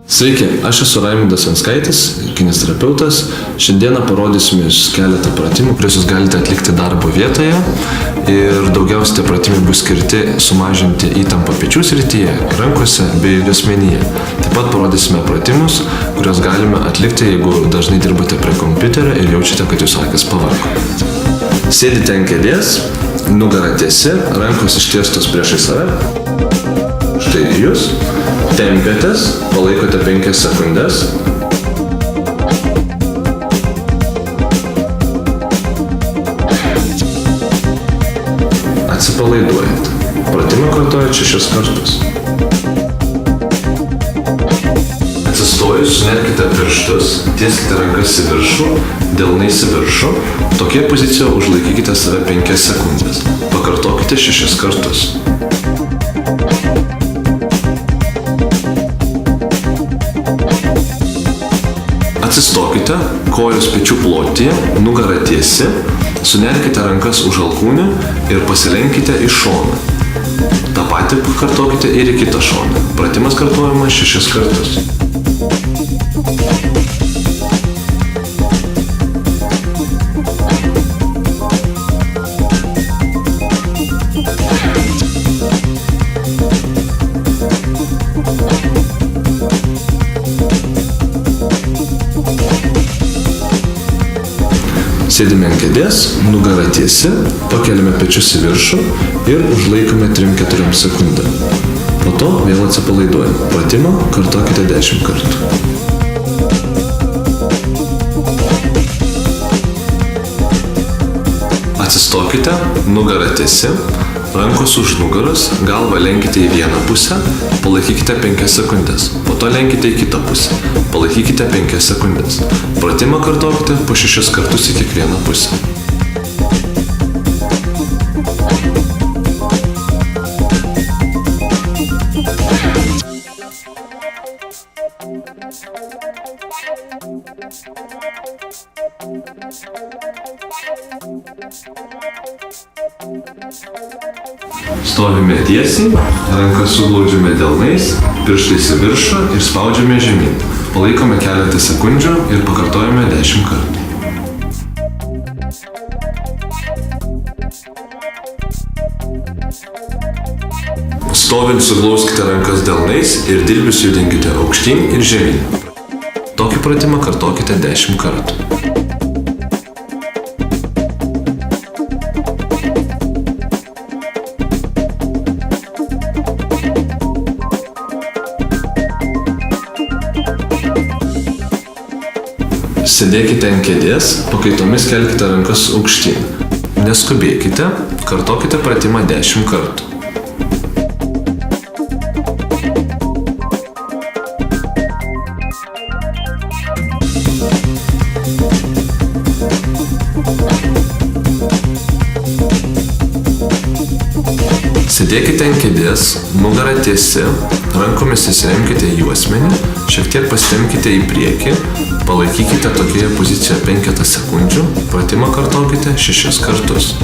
Sveiki, aš esu Raimundas Venskaitis, kineziterapeutas. Šiandieną parodysim jums keletą pratimų, kuriuos jūs galite atlikti darbo vietoje. Ir daugiausiai tie pratimai bus skirti sumažinti įtampą pečių srityje, rankose bei juosmenyje. Taip pat parodysime pratimus, kuriuos galime atlikti, jeigu dažnai dirbate prie kompiuterio ir jaučiate, kad jūsų akys pavargo. Sėdite ant kėdės, nugara tiesi, rankos ištiestos priešais save. Štai jūs. Tempiatės, palaikote 5 sekundės. Atsipalaiduojate. Pratimą kartojate 6 kartus. Atsistojus, sunerkite pirštus, tieskite rankas į viršų, delnais į viršų. Tokie pozicijoje užlaikykite save 5 sekundės. Pakartokite 6 kartus. Atsistokite, kojos pečių plotyje, nugara tiesi, sunerkite rankas už alkūnių ir pasilenkite į šoną. Ta patį pakartokite ir į kitą šoną. Pratimas kartojamas 6 kartus. Sėdime ant kėdės, nugara tiesi, pakeliame pečius į viršų ir užlaikome 3-4 sekundėm. Po to vėl atsipalaiduojame. Pratimą kartokite 10 kartų. Atsistokite, nugara tiesi, rankos už nugaros, galvą lenkite į vieną pusę, palaikykite 5 sekundės. Po to lenkite į kitą pusę, palaikykite 5 sekundės. Pratimą kartokite po 6 kartus į kiekvieną pusę. Stovime tiesiai, rankas suglaudžiame delnais, pirštais į viršų ir spaudžiame žemyn. Palaikome keletą sekundžių ir pakartojame 10 kartų. Stovint suglauskite rankas delnais ir dilbius judinkite aukštyn ir žemyn. Tokį pratimą kartokite 10 kartų. Sėdėkite ant kėdės, pakaitomis kelkite rankas aukštyn. Neskubėkite, kartokite pratimą 10 kartų. Sėdėkite ant kėdės, nugara tiesi, rankomis įsiremkite į juosmenį, šiek tiek pasitempkite į priekį, palaikykite tokioje pozicijoje 5 sekundžių, pratimą kartokite 6 kartus.